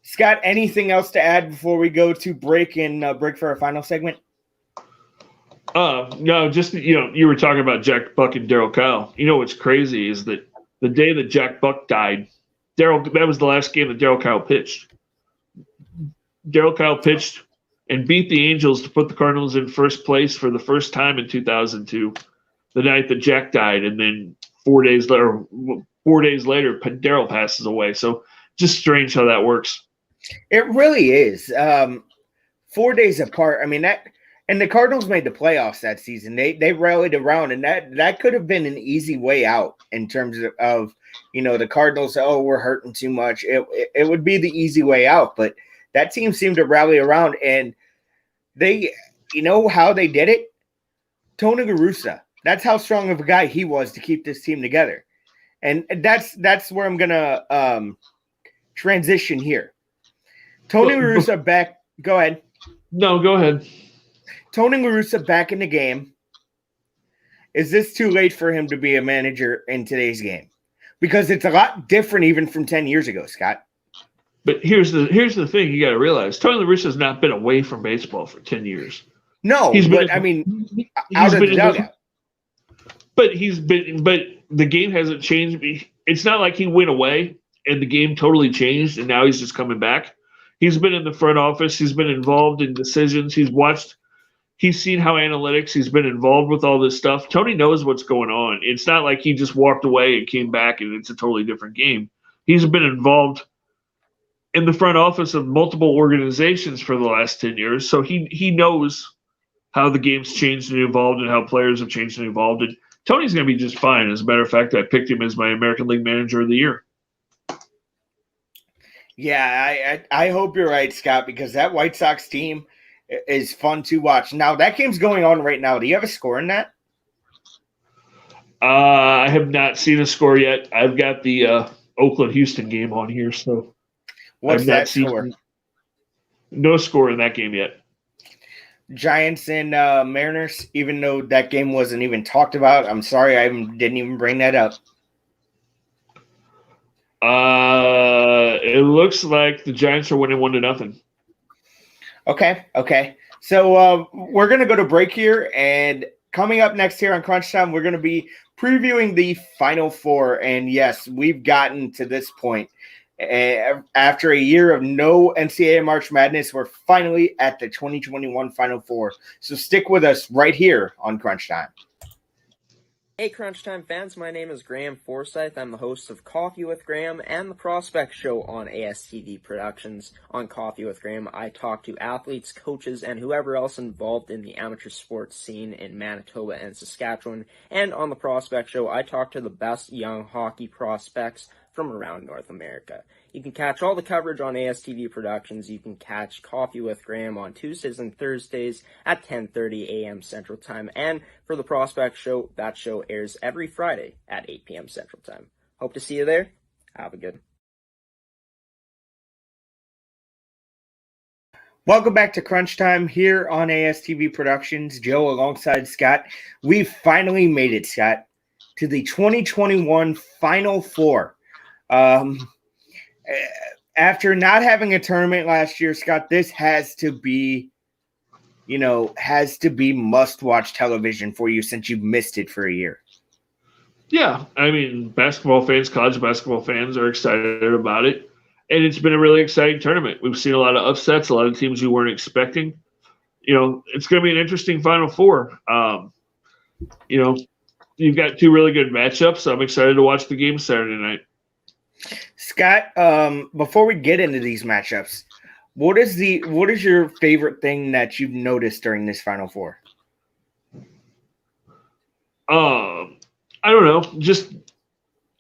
Scott, anything else to add before we go to break and break for our final segment? No, just, you were talking about Jack Buck and Daryl Kyle. You know what's crazy is that the day that Jack Buck died, that was the last game that Daryl Kyle pitched. Daryl Kyle pitched and beat the Angels to put the Cardinals in first place for the first time in 2002, the night that Jack died. And then 4 days later, Daryl passes away. So just strange how that works. It really is. 4 days apart. I mean, that, and the Cardinals made the playoffs that season. They rallied around, and that could have been an easy way out in terms of the Cardinals. Oh, we're hurting too much. It would be the easy way out, but that team seemed to rally around, and they, how they did it? Tony La Russa. That's how strong of a guy he was to keep this team together, and that's where I'm gonna transition here. Tony La Russa back. Go ahead. No, go ahead. Tony La Russa back in the game. Is this too late for him to be a manager in today's game? Because it's a lot different even from 10 years ago, Scott. But here's the thing you got to realize. Tony La Russa has not been away from baseball for 10 years. No, out of the dugout. But the game hasn't changed. It's not like he went away and the game totally changed and now he's just coming back. He's been in the front office. He's been involved in decisions. He's seen how analytics. He's been involved with all this stuff. Tony knows what's going on. It's not like he just walked away and came back and it's a totally different game. He's been involved in the front office of multiple organizations for the last 10 years. So he knows how the game's changed and evolved and how players have changed and evolved. And Tony's going to be just fine. As a matter of fact, I picked him as my American League Manager of the Year. Yeah, I hope you're right, Scott, because that White Sox team is fun to watch. Now, that game's going on right now. Do you have a score in that? I have not seen a score yet. I've got the Oakland-Houston game on here, so what's that score? No score in that game yet. Giants and Mariners, even though that game wasn't even talked about. I'm sorry, I didn't even bring that up. It looks like the Giants are winning 1-0. Okay. So we're going to go to break here, and coming up next here on Crunch Time, we're going to be previewing the Final Four. And yes, we've gotten to this point. After a year of no NCAA March Madness, we're finally at the 2021 Final Four. So stick with us right here on Crunch Time. Hey Crunch Time fans, my name is Graham Forsyth. I'm the host of Coffee with Graham and the Prospect Show on ASTV Productions. On Coffee with Graham, I talk to athletes, coaches, and whoever else involved in the amateur sports scene in Manitoba and Saskatchewan. And on the Prospect Show, I talk to the best young hockey prospects from around North America. You can catch all the coverage on ASTV Productions. You can catch Coffee with Graham on Tuesdays and Thursdays at 10:30 a.m. Central Time. And for the Prospect Show, that show airs every Friday at 8 p.m. Central Time. Hope to see you there. Have a good. Welcome back to Crunch Time here on ASTV Productions. Joe alongside Scott. We finally made it, Scott, to the 2021 Final Four. After not having a tournament last year, Scott, this has to be must-watch television for you since you've missed it for a year. Yeah, I mean, basketball fans, college basketball fans are excited about it, and it's been a really exciting tournament. We've seen a lot of upsets, a lot of teams we weren't expecting. it's going to be an interesting Final Four. You've got two really good matchups. So I'm excited to watch the game Saturday night. Scott, before we get into these matchups, what is your favorite thing that you've noticed during this Final Four? I don't know.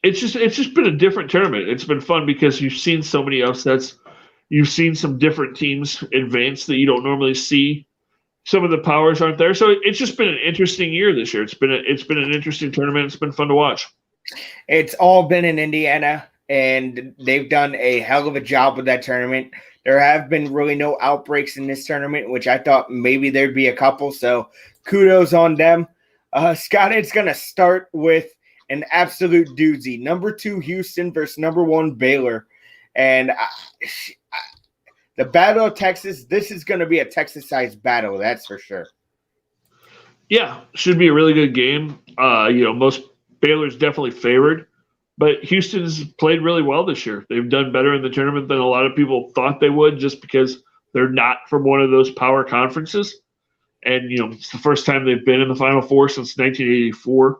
It's just been a different tournament. It's been fun because you've seen so many upsets. You've seen some different teams advance that you don't normally see. Some of the powers aren't there, so it's just been an interesting year this year. It's been an interesting tournament. It's been fun to watch. It's all been in Indiana, and they've done a hell of a job with that tournament. There have been really no outbreaks in this tournament, which I thought maybe there'd be a couple. So kudos on them. Scott, it's going to start with an absolute doozy. Number 2 Houston versus number 1 Baylor, and the Battle of Texas, this is going to be a Texas-sized battle, that's for sure. Yeah, should be a really good game. Most Baylor's definitely favored, but Houston's played really well this year. They've done better in the tournament than a lot of people thought they would just because they're not from one of those power conferences. And, it's the first time they've been in the Final Four since 1984.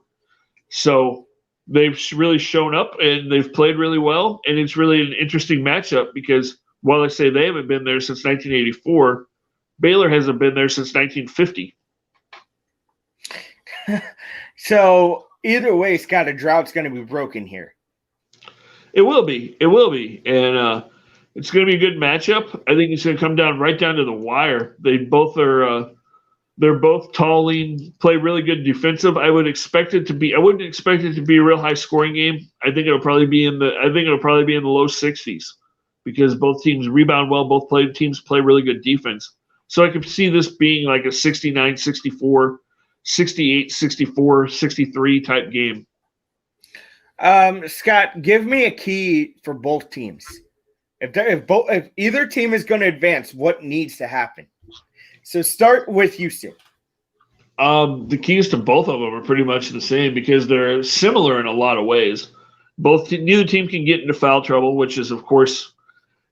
So they've really shown up, and they've played really well, and it's really an interesting matchup because while I say they haven't been there since 1984, Baylor hasn't been there since 1950. So either way, Scott, a drought's going to be broken here. It will be. And it's going to be a good matchup. I think it's going to come right down to the wire. They both are they're both tall, lean, play really good defensive. I wouldn't expect it to be a real high scoring game. I think it'll probably be in the low 60s. Because both teams rebound well, teams play really good defense. So I could see this being like a 69-64, 68-64, 63 type game. Scott, give me a key for both teams. If either team is going to advance, what needs to happen? So start with Houston. The keys to both of them are pretty much the same because they're similar in a lot of ways. Neither team can get into foul trouble, which is, of course,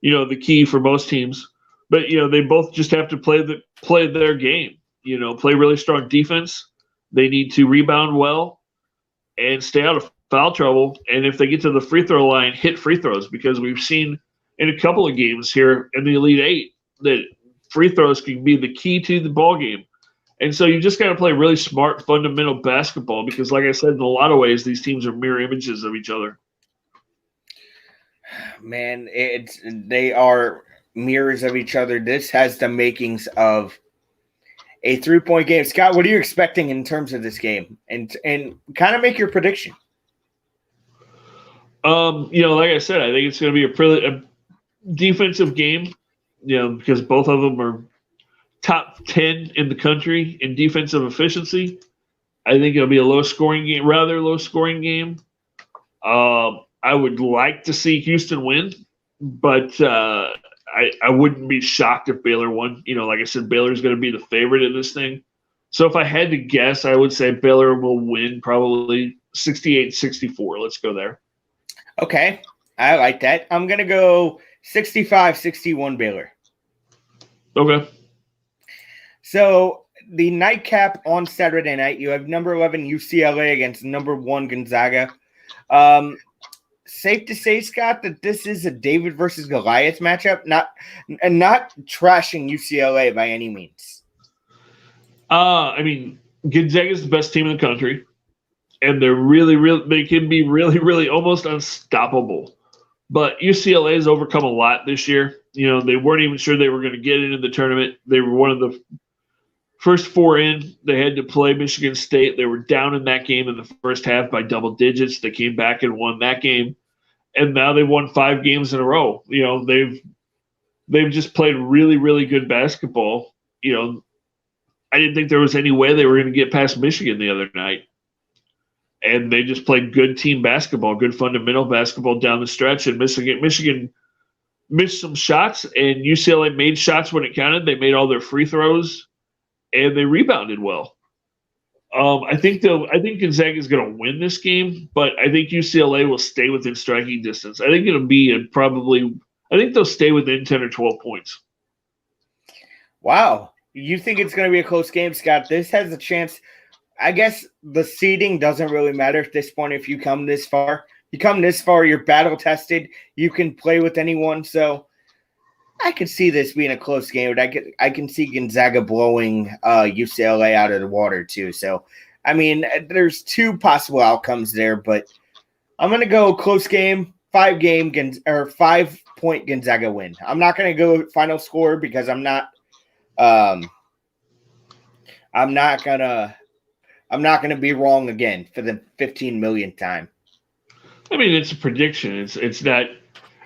the key for most teams, but they both just have to play their game. Play really strong defense. They need to rebound well and stay out of foul trouble. And if they get to the free throw line, hit free throws because we've seen in a couple of games here in the Elite Eight that free throws can be the key to the ball game. And so you just got to play really smart, fundamental basketball because, like I said, in a lot of ways, these teams are mirror images of each other. Man, they are mirrors of each other. This has the makings of a 3-point game. Scott, what are you expecting in terms of this game? And kind of make your prediction. Like I said, I think it's going to be a defensive game, because both of them are top 10 in the country in defensive efficiency. I think it'll be a rather low scoring game. I would like to see Houston win, but I wouldn't be shocked if Baylor won. Like I said, Baylor's going to be the favorite in this thing. So if I had to guess, I would say Baylor will win probably 68-64. Let's go there. Okay, I like that. I'm going to go 65-61 Baylor. Okay. So the nightcap on Saturday night, you have number 11 UCLA against number 1 Gonzaga. Safe to say, Scott, that this is a David versus Goliath matchup, not trashing UCLA by any means. Gonzaga is the best team in the country, and they're they can be really almost unstoppable. But UCLA has overcome a lot this year. They weren't even sure they were going to get into the tournament. They were one of the first 4 in. They had to play Michigan State. They were down in that game in the first half by double digits. They came back and won that game. And now they've won 5 games in a row. They've just played really good basketball. I didn't think there was any way they were going to get past Michigan the other night. And they just played good team basketball, good fundamental basketball down the stretch. And Michigan missed some shots, and UCLA made shots when it counted. They made all their free throws, and they rebounded well. I think Gonzaga is going to win this game, but I think UCLA will stay within striking distance. I think it'll be I think they'll stay within 10 or 12 points. Wow. You think it's going to be a close game, Scott? This has a chance. I guess the seeding doesn't really matter at this point if you come this far. You come this far, you're battle tested. You can play with anyone. So I could see this being a close game. But I can see Gonzaga blowing UCLA out of the water too. So, I mean, there's two possible outcomes there, but I'm going to go close game, 5-point Gonzaga win. I'm not going to go final score because I'm not gonna be wrong again for the 15 millionth time. I mean, it's a prediction. It's not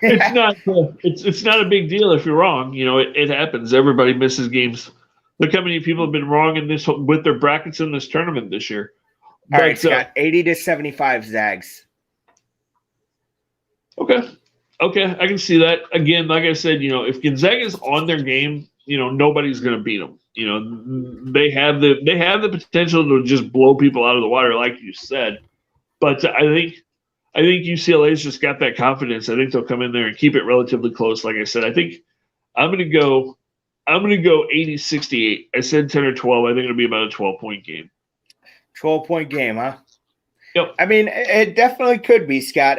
a big deal if you're wrong. You know, it happens. Everybody misses games. Look how many people have been wrong in this with their brackets in this tournament this year. All right, Scott, 80-75 Zags. Okay, I can see that. Again, like I said, you know, if Gonzaga's on their game, you know, nobody's going to beat them. You know, they have the potential to just blow people out of the water, like you said. But I think UCLA's just got that confidence. I think they'll come in there and keep it relatively close. Like I said, I think I'm going to go 80-68. I said 10 or 12. I think it'll be about a 12-point game. 12-point game, huh? Yep. I mean, it definitely could be, Scott.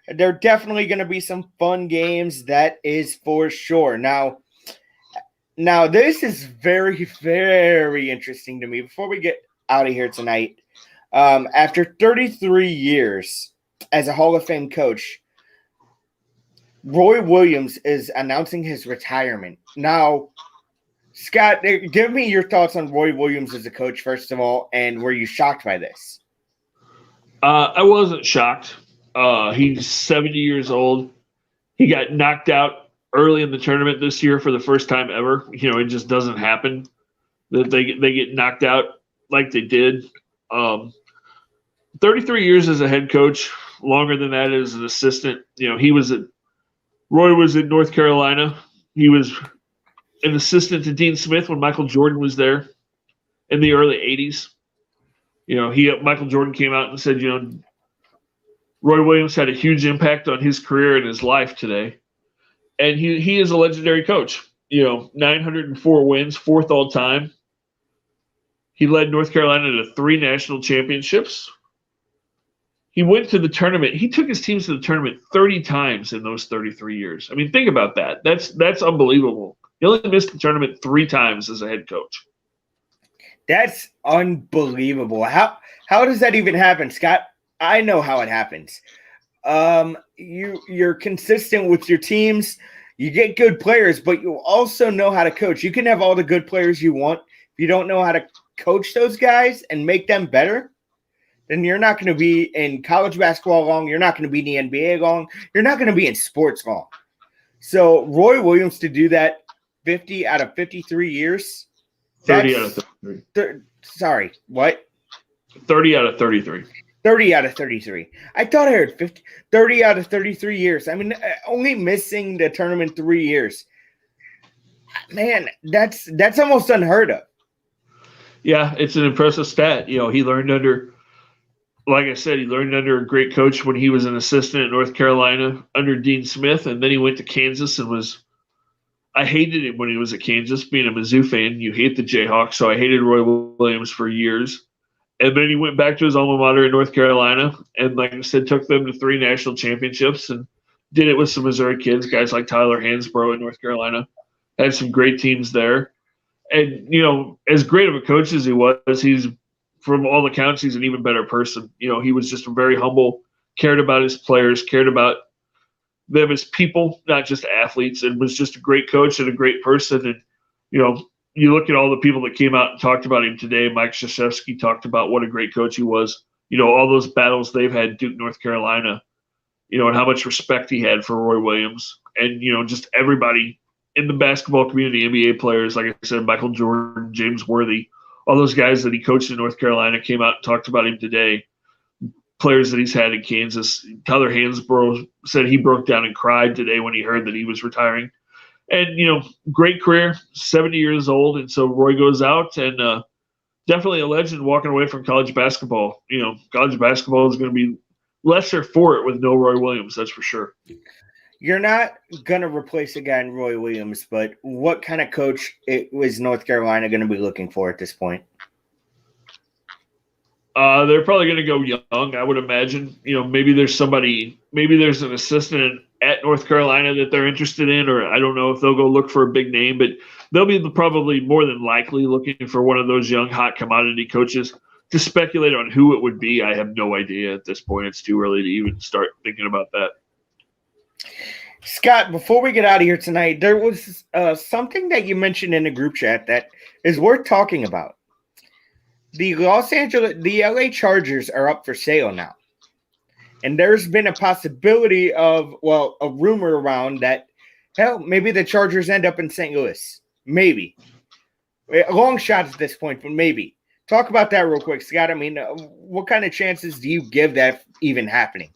There are definitely going to be some fun games. That is for sure. Now, this is very, very interesting to me. Before we get out of here tonight, after 33 years as a Hall of Fame coach, Roy Williams is announcing his retirement. Now, Scott, give me your thoughts on Roy Williams as a coach, first of all, and were you shocked by this? I wasn't shocked. He's 70 years old. He got knocked out early in the tournament this year for the first time ever. You know, it just doesn't happen that they get knocked out like they did. 33 years as a head coach, longer than that as an assistant. You know, Roy was in North Carolina. He was an assistant to Dean Smith when Michael Jordan was there in the early 80s. You know, Michael Jordan came out and said, you know, Roy Williams had a huge impact on his career and his life today. And he is a legendary coach. You know, 904 wins, fourth all time. He led North Carolina to 3 national championships. He went to the tournament. He took his teams to the tournament 30 times in those 33 years. I mean, think about that. That's unbelievable. He only missed the tournament 3 times as a head coach. That's unbelievable. How does that even happen, Scott? I know how it happens. You're consistent with your teams. You get good players, but you also know how to coach. You can have all the good players you want. If you don't know how to coach those guys and make them better, then you're not going to be in college basketball long. You're not going to be in the NBA long. You're not going to be in sports long. So Roy Williams to do that 50 out of 53 years. 30 out of 33. Sorry, what? 30 out of 33. 30 out of 33. I thought I heard 30 out of 33 years. I mean, only missing the tournament 3 years. Man, that's almost unheard of. Yeah, it's an impressive stat. You know, he learned under, like I said, he learned under a great coach when he was an assistant at North Carolina under Dean Smith, and then he went to Kansas and I hated it when he was at Kansas. Being a Mizzou fan, you hate the Jayhawks, so I hated Roy Williams for years. And then he went back to his alma mater in North Carolina and, like I said, took them to 3 national championships and did it with some Missouri kids, guys like Tyler Hansbrough in North Carolina. Had some great teams there. And, you know, as great of a coach as he was, he's, from all accounts, he's an even better person. You know, he was just very humble, cared about his players, cared about them as people, not just athletes, and was just a great coach and a great person. And, you know, you look at all the people that came out and talked about him today. Mike Krzyzewski talked about what a great coach he was. You know, all those battles they've had, Duke, North Carolina, you know, and how much respect he had for Roy Williams. And, you know, just everybody in the basketball community, NBA players, like I said, Michael Jordan, James Worthy, all those guys that he coached in North Carolina came out and talked about him today. Players that he's had in Kansas. Tyler Hansbrough said he broke down and cried today when he heard that he was retiring. And, you know, great career, 70 years old. And so Roy goes out and definitely a legend walking away from college basketball. You know, college basketball is going to be lesser for it with no Roy Williams, that's for sure. You're not going to replace a guy in Roy Williams, but what kind of coach was North Carolina going to be looking for at this point? They're probably going to go young, I would imagine. Maybe there's an assistant at North Carolina that they're interested in, or I don't know if they'll go look for a big name, but they'll be probably more than likely looking for one of those young hot commodity coaches. To speculate on who it would be, I have no idea at this point. It's too early to even start thinking about that. Scott, before we get out of here tonight, there was something that you mentioned in the group chat that is worth talking about. The LA Chargers are up for sale now. And there's been a possibility of, a rumor around that, hell, maybe the Chargers end up in St. Louis. Maybe. A long shot at this point, but maybe. Talk about that real quick, Scott. I mean, what kind of chances do you give that even happening?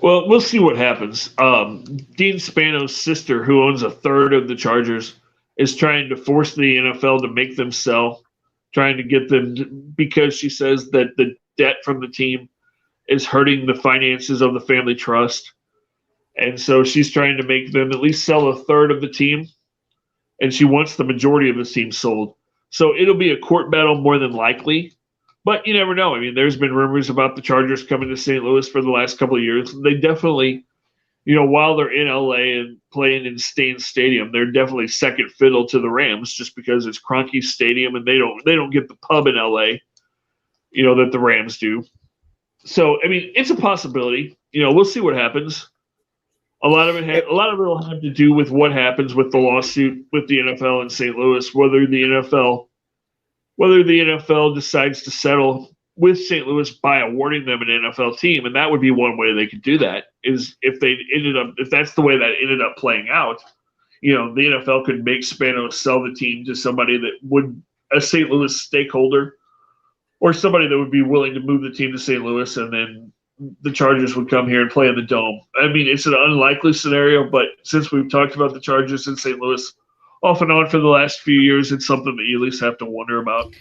Well, we'll see what happens. Dean Spano's sister, who owns a third of the Chargers, is trying to force the NFL to make them sell, trying to get them because she says that the debt from the team is hurting the finances of the family trust. And so she's trying to make them at least sell a third of the team, and she wants the majority of the team sold. So it'll be a court battle more than likely. But you never know. I mean, there's been rumors about the Chargers coming to St. Louis for the last couple of years. They definitely, while they're in LA and playing in Stain Stadium, they're definitely second fiddle to the Rams just because it's Kroenke Stadium and they don't get the pub in LA, that the Rams do. So, I mean, it's a possibility. We'll see what happens. A lot of it will have to do with what happens with the lawsuit with the NFL in St. Louis, whether the NFL decides to settle with St. Louis by awarding them an NFL team, and that would be one way they could do that. Is if that's the way that ended up playing out, the NFL could make Spano sell the team to somebody that would a St. Louis stakeholder, or somebody that would be willing to move the team to St. Louis, and then the Chargers would come here and play in the Dome. I mean, it's an unlikely scenario, but since we've talked about the Chargers in St. Louis off and on for the last few years, it's something that you at least have to wonder about.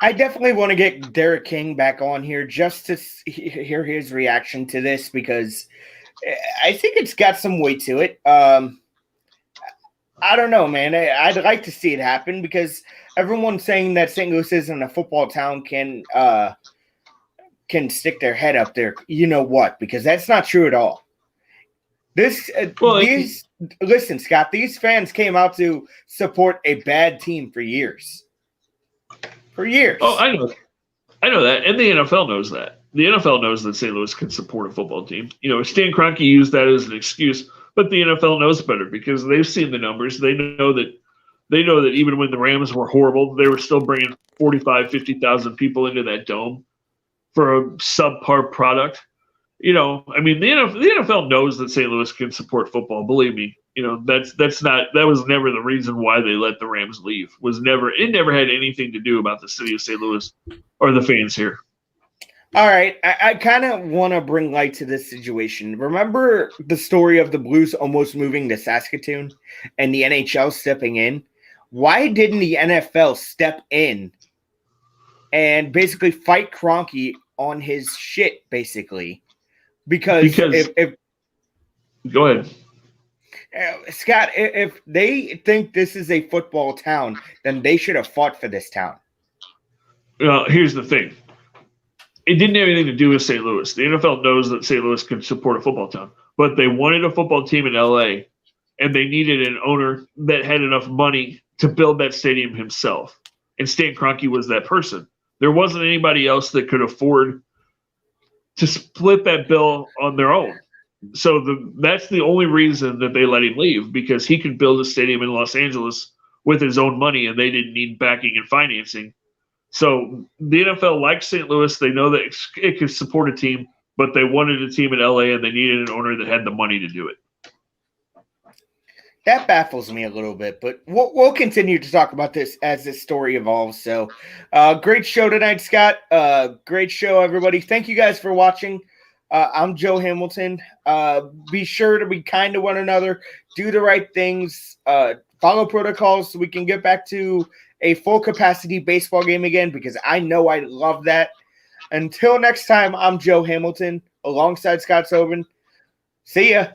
I definitely want to get Derek King back on here just to hear his reaction to this because I think it's got some weight to it. I don't know, man. I'd like to see it happen because everyone saying that St. Louis isn't a football town can stick their head up there. You know what? Because that's not true at all. Listen, Scott, these fans came out to support a bad team for years. For years. Oh, I know that. And the NFL knows that. The NFL knows that St. Louis can support a football team. Stan Kroenke used that as an excuse, but the NFL knows better because they've seen the numbers. They know that even when the Rams were horrible, they were still bringing 45,000, 50,000 people into that dome for a subpar product. The NFL knows that St. Louis can support football. Believe me, that was never the reason why they let the Rams leave. It never had anything to do about the city of St. Louis or the fans here. All right, I kind of want to bring light to this situation. Remember the story of the Blues almost moving to Saskatoon and the NHL stepping in? Why didn't the NFL step in and basically fight Kroenke on his shit, basically? Because if go ahead. Scott, if they think this is a football town, then they should have fought for this town. Well, here's the thing. It didn't have anything to do with St. Louis. The NFL knows that St. Louis can support a football town, but they wanted a football team in LA, and they needed an owner that had enough money to build that stadium himself. And Stan Kroenke was that person. There wasn't anybody else that could afford to split that bill on their own. So that's the only reason that they let him leave, because he could build a stadium in Los Angeles with his own money, and they didn't need backing and financing. So the NFL likes St. Louis. They know that it could support a team, but they wanted a team in LA, and they needed an owner that had the money to do it. That baffles me a little bit, but we'll continue to talk about this as this story evolves. So great show tonight, Scott. Great show, everybody. Thank you guys for watching. I'm Joe Hamilton. Be sure to be kind to one another. Do the right things. Follow protocols so we can get back to a full capacity baseball game again, because I know I love that. Until next time, I'm Joe Hamilton alongside Scott Sobin. See ya.